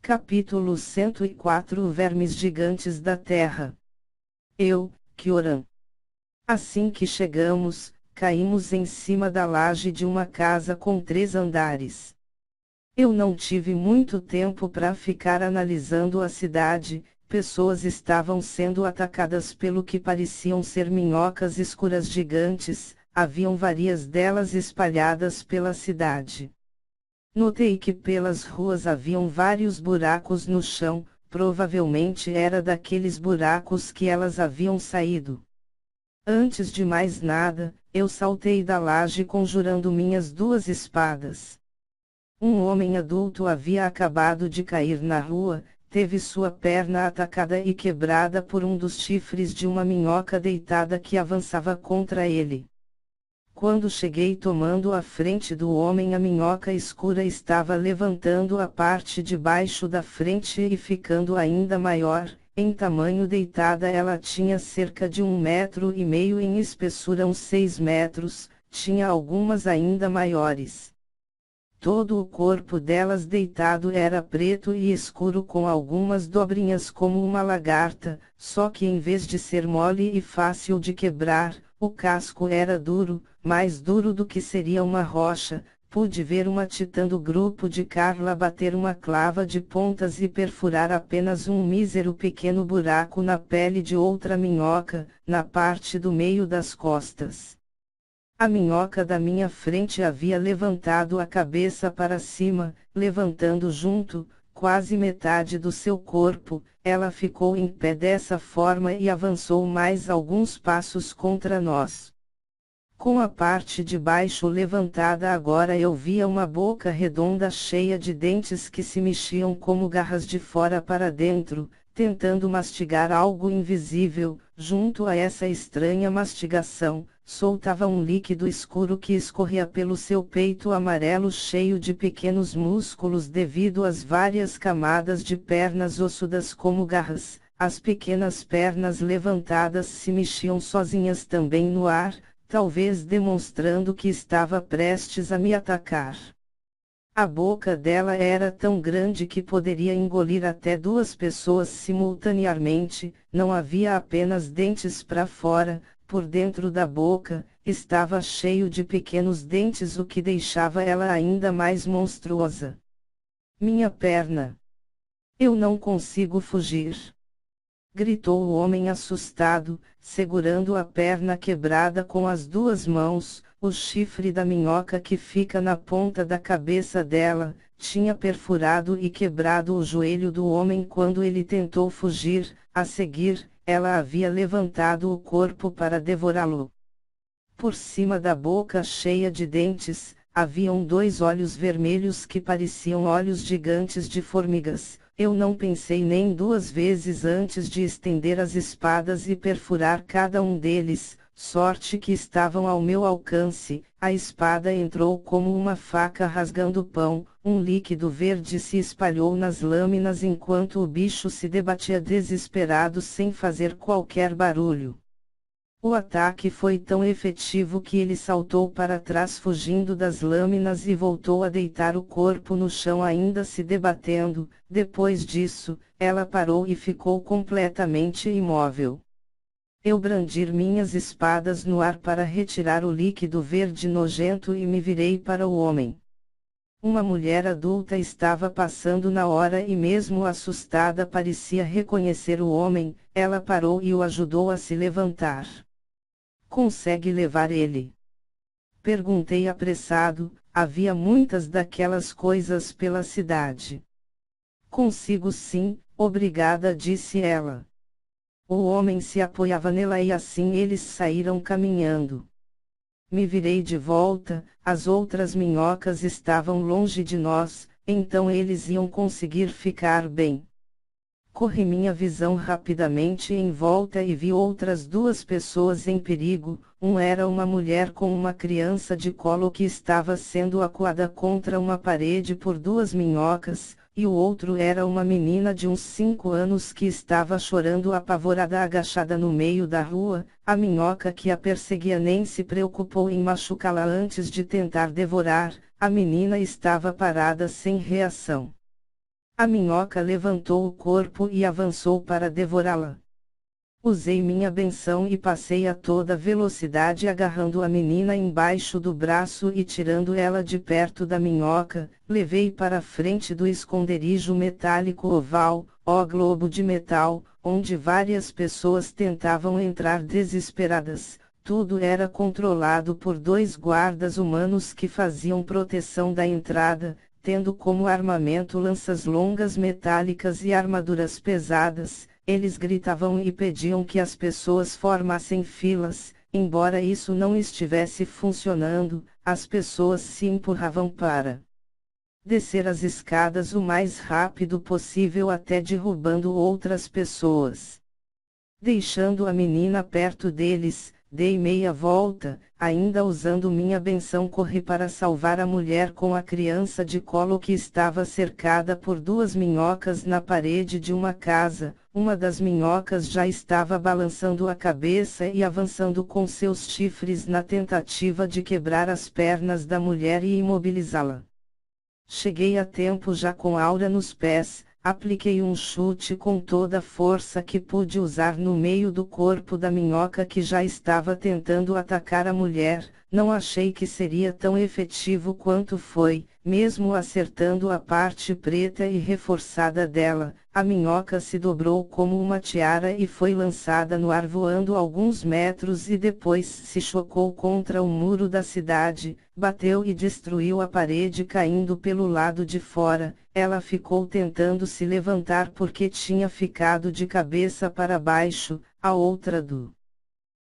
Capítulo 104 Vermes gigantes da terra. Eu, Kyoran. Assim que chegamos, caímos em cima da laje de uma casa com 3 andares. Eu não tive muito tempo para ficar analisando a cidade. Pessoas estavam sendo atacadas pelo que pareciam ser minhocas escuras gigantes, haviam várias delas espalhadas pela cidade. Notei que pelas ruas haviam vários buracos no chão, provavelmente era daqueles buracos que elas haviam saído. Antes de mais nada, eu saltei da laje conjurando minhas 2 espadas. Um homem adulto havia acabado de cair na rua, teve sua perna atacada e quebrada por um dos chifres de uma minhoca deitada que avançava contra ele. Quando cheguei tomando a frente do homem, a minhoca escura estava levantando a parte de baixo da frente e ficando ainda maior. Em tamanho deitada ela tinha cerca de 1,5 metro em espessura, uns 6 metros, tinha algumas ainda maiores. Todo o corpo delas deitado era preto e escuro com algumas dobrinhas como uma lagarta, só que em vez de ser mole e fácil de quebrar, o casco era duro, mais duro do que seria uma rocha. Pude ver uma titã do grupo de Carla bater uma clava de pontas e perfurar apenas um mísero pequeno buraco na pele de outra minhoca, na parte do meio das costas. A minhoca da minha frente havia levantado a cabeça para cima, levantando junto, quase metade do seu corpo. Ela ficou em pé dessa forma e avançou mais alguns passos contra nós. Com a parte de baixo levantada agora eu via uma boca redonda cheia de dentes que se mexiam como garras de fora para dentro, tentando mastigar algo invisível. Junto a essa estranha mastigação, soltava um líquido escuro que escorria pelo seu peito amarelo cheio de pequenos músculos devido às várias camadas de pernas ossudas como garras. As pequenas pernas levantadas se mexiam sozinhas também no ar, talvez demonstrando que estava prestes a me atacar. A boca dela era tão grande que poderia engolir até 2 pessoas simultaneamente. Não havia apenas dentes para fora, por dentro da boca, estava cheio de pequenos dentes, o que deixava ela ainda mais monstruosa. Minha perna! Eu não consigo fugir! Gritou o homem assustado, segurando a perna quebrada com as 2 mãos. O chifre da minhoca que fica na ponta da cabeça dela, tinha perfurado e quebrado o joelho do homem quando ele tentou fugir. A seguir, ela havia levantado o corpo para devorá-lo. Por cima da boca cheia de dentes, haviam 2 olhos vermelhos que pareciam olhos gigantes de formigas. Eu não pensei nem 2 vezes antes de estender as espadas e perfurar cada um deles, sorte que estavam ao meu alcance. A espada entrou como uma faca rasgando pão, um líquido verde se espalhou nas lâminas enquanto o bicho se debatia desesperado sem fazer qualquer barulho. O ataque foi tão efetivo que ele saltou para trás fugindo das lâminas e voltou a deitar o corpo no chão ainda se debatendo. Depois disso, ela parou e ficou completamente imóvel. Eu brandi minhas espadas no ar para retirar o líquido verde nojento e me virei para o homem. Uma mulher adulta estava passando na hora e mesmo assustada parecia reconhecer o homem. Ela parou e o ajudou a se levantar. Consegue levar ele? Perguntei apressado. Havia muitas daquelas coisas pela cidade. Consigo sim, obrigada, disse ela. O homem se apoiava nela e assim eles saíram caminhando. Me virei de volta, as outras minhocas estavam longe de nós, então eles iam conseguir ficar bem. Corri minha visão rapidamente em volta e vi outras 2 pessoas em perigo. Um era uma mulher com uma criança de colo que estava sendo acuada contra uma parede por 2 minhocas, e o outro era uma menina de uns 5 anos que estava chorando apavorada agachada no meio da rua. A minhoca que a perseguia nem se preocupou em machucá-la antes de tentar devorar. A menina estava parada sem reação. A minhoca levantou o corpo e avançou para devorá-la. Usei minha benção e passei a toda velocidade agarrando a menina embaixo do braço e tirando ela de perto da minhoca, levei para a frente do esconderijo metálico oval, ó globo de metal, onde várias pessoas tentavam entrar desesperadas. Tudo era controlado por 2 guardas humanos que faziam proteção da entrada, tendo como armamento lanças longas metálicas e armaduras pesadas. Eles gritavam e pediam que as pessoas formassem filas. Embora isso não estivesse funcionando, as pessoas se empurravam para descer as escadas o mais rápido possível até derrubando outras pessoas. Deixando a menina perto deles, dei meia volta, ainda usando minha benção corri para salvar a mulher com a criança de colo que estava cercada por 2 minhocas na parede de uma casa. Uma das minhocas já estava balançando a cabeça e avançando com seus chifres na tentativa de quebrar as pernas da mulher e imobilizá-la. Cheguei a tempo já com Aura nos pés. Apliquei um chute com toda a força que pude usar no meio do corpo da minhoca que já estava tentando atacar a mulher. Não achei que seria tão efetivo quanto foi, mesmo acertando a parte preta e reforçada dela. A minhoca se dobrou como uma tiara e foi lançada no ar voando alguns metros e depois se chocou contra o muro da cidade, bateu e destruiu a parede caindo pelo lado de fora. Ela ficou tentando se levantar porque tinha ficado de cabeça para baixo, a outra do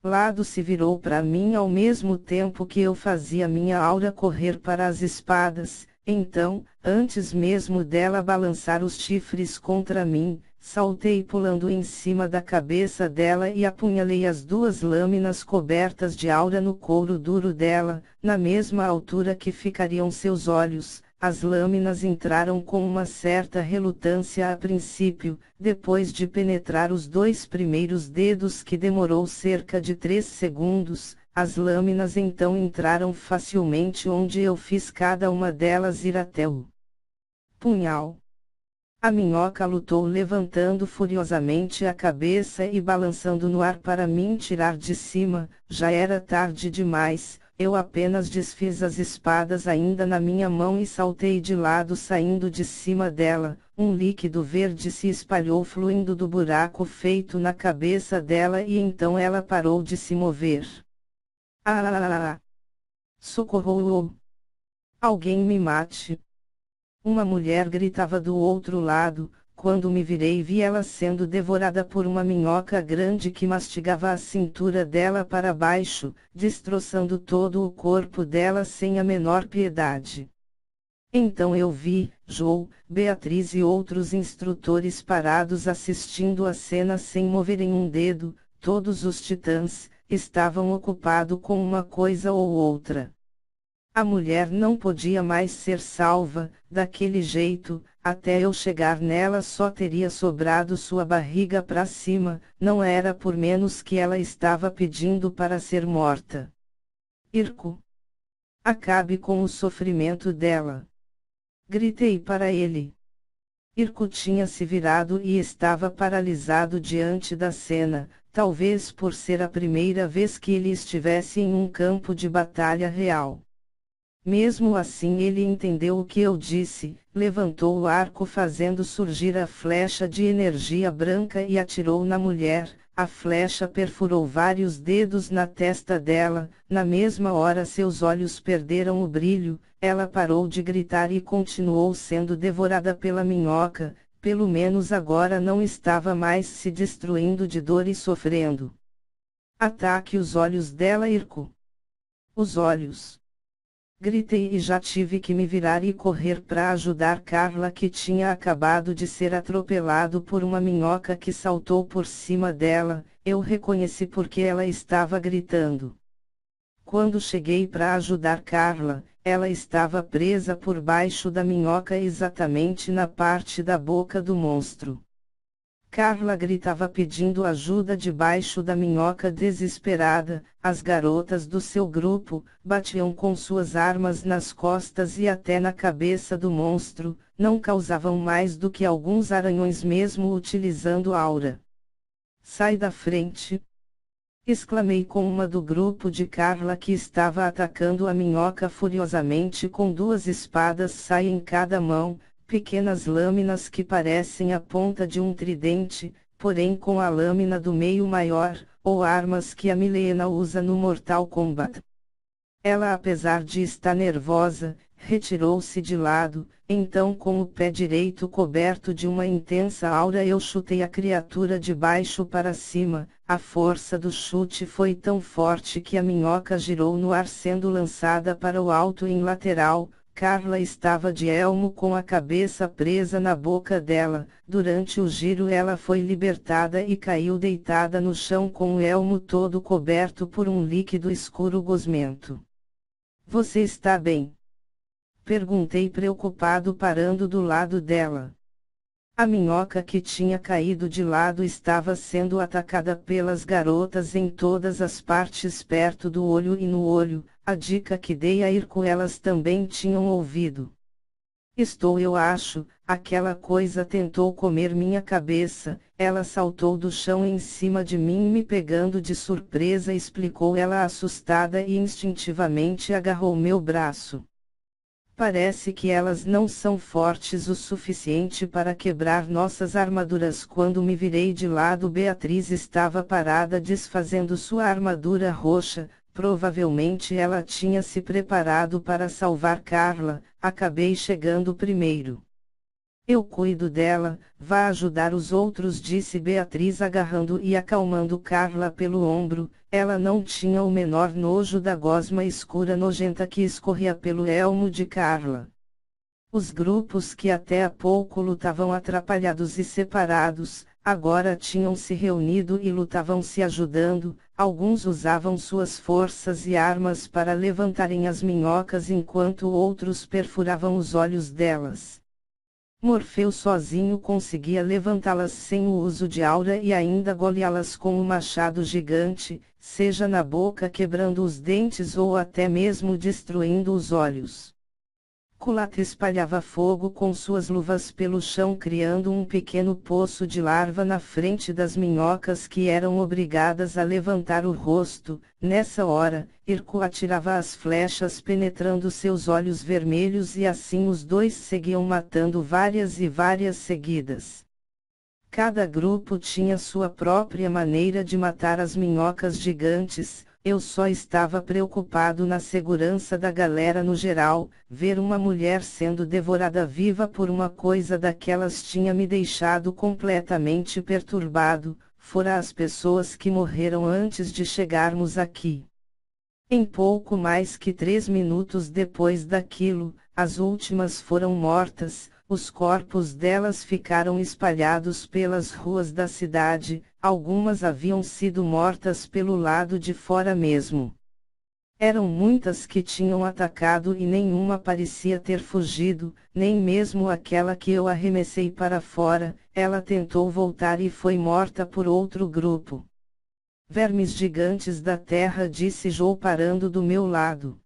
lado se virou para mim ao mesmo tempo que eu fazia minha aura correr para as espadas. Então, antes mesmo dela balançar os chifres contra mim, saltei pulando em cima da cabeça dela e apunhalei as 2 lâminas cobertas de aura no couro duro dela, na mesma altura que ficariam seus olhos. As lâminas entraram com uma certa relutância a princípio, depois de penetrar os 2 primeiros dedos que demorou cerca de 3 segundos, as lâminas então entraram facilmente onde eu fiz cada uma delas ir até o punhal. A minhoca lutou levantando furiosamente a cabeça e balançando no ar para me tirar de cima. Já era tarde demais. Eu apenas desfiz as espadas ainda na minha mão e saltei de lado saindo de cima dela. Um líquido verde se espalhou fluindo do buraco feito na cabeça dela e então ela parou de se mover. Ah! Socorro! Alguém me mate! Uma mulher gritava do outro lado. Quando me virei vi ela sendo devorada por uma minhoca grande que mastigava a cintura dela para baixo, destroçando todo o corpo dela sem a menor piedade. Então eu vi, Joe, Beatriz e outros instrutores parados assistindo a cena sem moverem um dedo. Todos os titãs estavam ocupados com uma coisa ou outra. A mulher não podia mais ser salva. Daquele jeito, até eu chegar nela só teria sobrado sua barriga para cima. Não era por menos que ela estava pedindo para ser morta. Irko, acabe com o sofrimento dela. Gritei para ele. Irko tinha se virado e estava paralisado diante da cena, talvez por ser a primeira vez que ele estivesse em um campo de batalha real. Mesmo assim ele entendeu o que eu disse, levantou o arco fazendo surgir a flecha de energia branca e atirou na mulher. A flecha perfurou vários dedos na testa dela. Na mesma hora seus olhos perderam o brilho, ela parou de gritar e continuou sendo devorada pela minhoca. Pelo menos agora não estava mais se destruindo de dor e sofrendo. Ataque os olhos dela, Irko. Os olhos. Gritei e já tive que me virar e correr para ajudar Carla que tinha acabado de ser atropelado por uma minhoca que saltou por cima dela. Eu reconheci porque ela estava gritando. Quando cheguei para ajudar Carla, ela estava presa por baixo da minhoca exatamente na parte da boca do monstro. Carla gritava pedindo ajuda debaixo da minhoca desesperada. As garotas do seu grupo batiam com suas armas nas costas e até na cabeça do monstro, não causavam mais do que alguns arranhões mesmo utilizando aura. Sai da frente! Exclamei com uma do grupo de Carla que estava atacando a minhoca furiosamente com duas espadas sai em cada mão, pequenas lâminas que parecem a ponta de um tridente, porém com a lâmina do meio maior, ou armas que a Milena usa no Mortal Kombat. Ela, apesar de estar nervosa, retirou-se de lado, então com o pé direito coberto de uma intensa aura eu chutei a criatura de baixo para cima. A força do chute foi tão forte que a minhoca girou no ar sendo lançada para o alto em lateral. Carla estava de elmo com a cabeça presa na boca dela. Durante o giro ela foi libertada e caiu deitada no chão com o elmo todo coberto por um líquido escuro gosmento. Você está bem? Perguntei preocupado parando do lado dela. A minhoca que tinha caído de lado estava sendo atacada pelas garotas em todas as partes perto do olho e no olho, a dica que dei a Irko elas também tinham ouvido. Eu acho, aquela coisa tentou comer minha cabeça, ela saltou do chão em cima de mim me pegando de surpresa explicou ela assustada e instintivamente agarrou meu braço. Parece que elas não são fortes o suficiente para quebrar nossas armaduras. Quando me virei de lado, Beatriz estava parada desfazendo sua armadura roxa. Provavelmente ela tinha se preparado para salvar Carla. Acabei chegando primeiro. Eu cuido dela, vá ajudar os outros, disse Beatriz agarrando e acalmando Carla pelo ombro. Ela não tinha o menor nojo da gosma escura nojenta que escorria pelo elmo de Carla. Os grupos que até há pouco lutavam atrapalhados e separados, agora tinham se reunido e lutavam se ajudando. Alguns usavam suas forças e armas para levantarem as minhocas enquanto outros perfuravam os olhos delas. Morfeu sozinho conseguia levantá-las sem o uso de aura e ainda goleá-las com um machado gigante, seja na boca quebrando os dentes ou até mesmo destruindo os olhos. Kulata espalhava fogo com suas luvas pelo chão criando um pequeno poço de larva na frente das minhocas que eram obrigadas a levantar o rosto. Nessa hora, Irko atirava as flechas penetrando seus olhos vermelhos e assim os dois seguiam matando várias e várias seguidas. Cada grupo tinha sua própria maneira de matar as minhocas gigantes. Eu só estava preocupado na segurança da galera no geral. Ver uma mulher sendo devorada viva por uma coisa daquelas tinha me deixado completamente perturbado, fora as pessoas que morreram antes de chegarmos aqui. Em pouco mais que 3 minutos depois daquilo, as últimas foram mortas. Os corpos delas ficaram espalhados pelas ruas da cidade, algumas haviam sido mortas pelo lado de fora mesmo. Eram muitas que tinham atacado e nenhuma parecia ter fugido, nem mesmo aquela que eu arremessei para fora. Ela tentou voltar e foi morta por outro grupo. Vermes gigantes da terra, disse Joe parando do meu lado.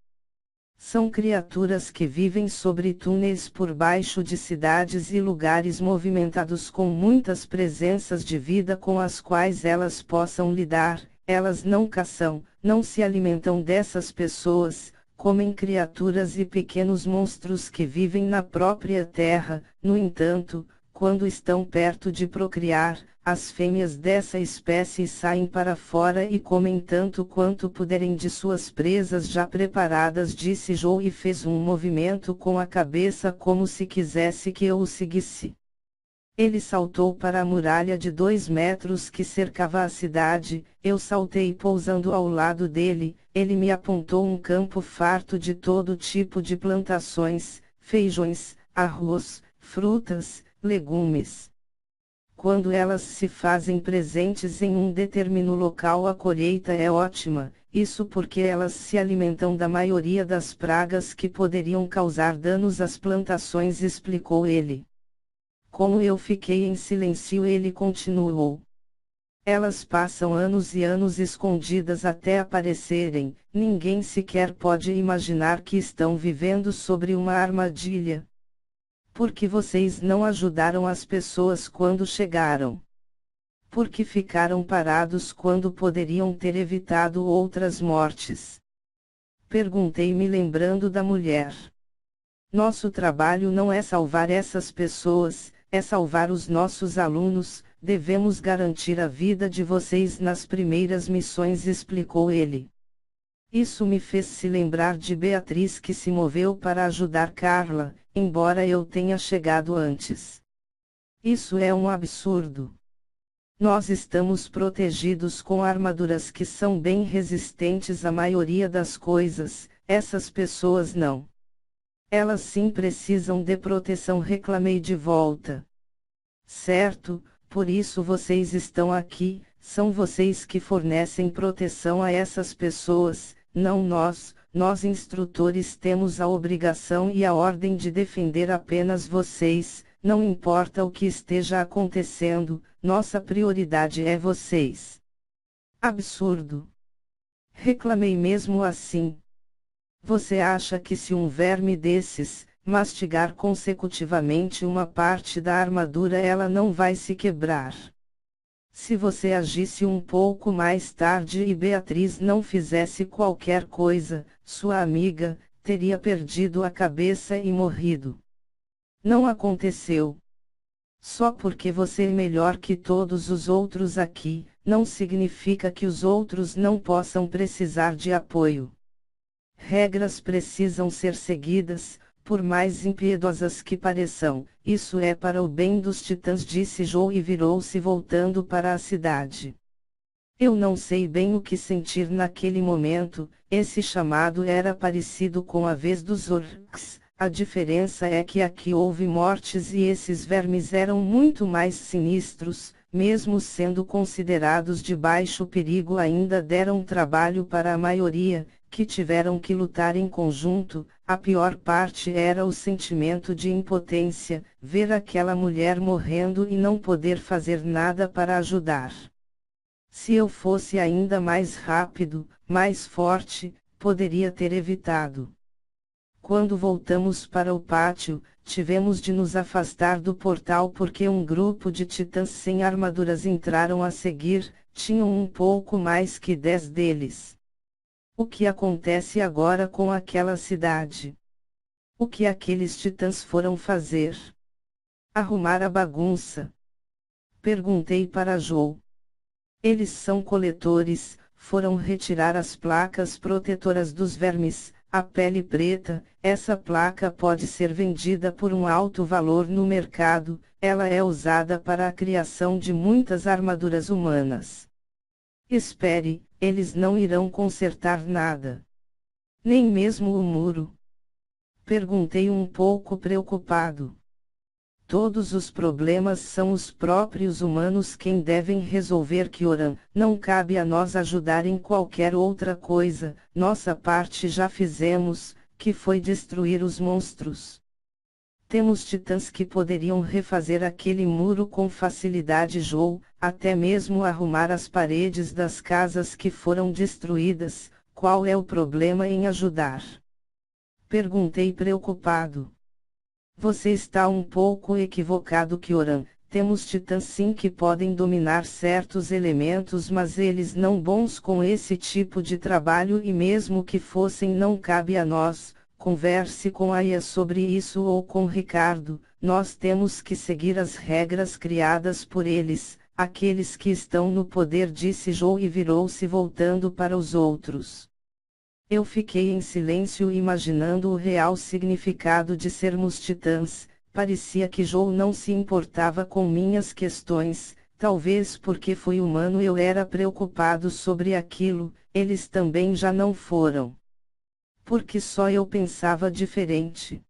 São criaturas que vivem sobre túneis por baixo de cidades e lugares movimentados com muitas presenças de vida com as quais elas possam lidar. Elas não caçam, não se alimentam dessas pessoas, comem criaturas e pequenos monstros que vivem na própria terra. No entanto, quando estão perto de procriar, as fêmeas dessa espécie saem para fora e comem tanto quanto puderem de suas presas já preparadas, disse Joe e fez um movimento com a cabeça como se quisesse que eu o seguisse. Ele saltou para a muralha de 2 metros que cercava a cidade. Eu saltei pousando ao lado dele. Ele me apontou um campo farto de todo tipo de plantações, feijões, arroz, frutas, legumes. Quando elas se fazem presentes em um determinado local, a colheita é ótima, isso porque elas se alimentam da maioria das pragas que poderiam causar danos às plantações, explicou ele. Como eu fiquei em silêncio, ele continuou. Elas passam anos e anos escondidas até aparecerem, ninguém sequer pode imaginar que estão vivendo sobre uma armadilha. Porque vocês não ajudaram as pessoas quando chegaram? Porque ficaram parados quando poderiam ter evitado outras mortes? Perguntei, me lembrando da mulher. Nosso trabalho não é salvar essas pessoas, é salvar os nossos alunos. Devemos garantir a vida de vocês nas primeiras missões, explicou ele. Isso me fez se lembrar de Beatriz, que se moveu para ajudar Carla, embora eu tenha chegado antes. Isso é um absurdo. Nós estamos protegidos com armaduras que são bem resistentes à maioria das coisas, essas pessoas não. Elas sim precisam de proteção, reclamei de volta. Certo, por isso vocês estão aqui, são vocês que fornecem proteção a essas pessoas, não nós. Nós instrutores temos a obrigação e a ordem de defender apenas vocês, não importa o que esteja acontecendo, nossa prioridade é vocês. Absurdo! Reclamei mesmo assim. Você acha que se um verme desses mastigar consecutivamente uma parte da armadura, ela não vai se quebrar? Se você agisse um pouco mais tarde e Beatriz não fizesse qualquer coisa, sua amiga teria perdido a cabeça e morrido. Não aconteceu. Só porque você é melhor que todos os outros aqui, não significa que os outros não possam precisar de apoio. Regras precisam ser seguidas, por mais impiedosas que pareçam. Isso é para o bem dos titãs, disse Joe e virou-se voltando para a cidade. Eu não sei bem o que sentir naquele momento. Esse chamado era parecido com a vez dos orcs. A diferença é que aqui houve mortes e esses vermes eram muito mais sinistros, mesmo sendo considerados de baixo perigo, ainda deram trabalho para a maioria, que tiveram que lutar em conjunto. A pior parte era o sentimento de impotência, ver aquela mulher morrendo e não poder fazer nada para ajudar. Se eu fosse ainda mais rápido, mais forte, poderia ter evitado. Quando voltamos para o pátio, tivemos de nos afastar do portal porque um grupo de titãs sem armaduras entraram a seguir, tinham um pouco mais que 10 deles. O que acontece agora com aquela cidade? O que aqueles titãs foram fazer? Arrumar a bagunça? Perguntei para Joe. Eles são coletores, foram retirar as placas protetoras dos vermes. A pele preta, essa placa pode ser vendida por um alto valor no mercado, ela é usada para a criação de muitas armaduras humanas. Espere, eles não irão consertar nada. Nem mesmo o muro? Perguntei um pouco preocupado. Todos os problemas são os próprios humanos quem devem resolver, Kyoran. Não cabe a nós ajudar em qualquer outra coisa, nossa parte já fizemos, que foi destruir os monstros. Temos titãs que poderiam refazer aquele muro com facilidade, Joe, até mesmo arrumar as paredes das casas que foram destruídas. Qual é o problema em ajudar? Perguntei preocupado. Você está um pouco equivocado, Kyoran. Temos titãs sim que podem dominar certos elementos, mas eles não bons com esse tipo de trabalho, e mesmo que fossem não cabe a nós. Converse com a Aya sobre isso ou com Ricardo. Nós temos que seguir as regras criadas por eles, aqueles que estão no poder, disse Joe e virou-se voltando para os outros. Eu fiquei em silêncio imaginando o real significado de sermos titãs. Parecia que Joe não se importava com minhas questões, talvez porque fui humano eu era preocupado sobre aquilo, eles também já não foram. Porque só eu pensava diferente.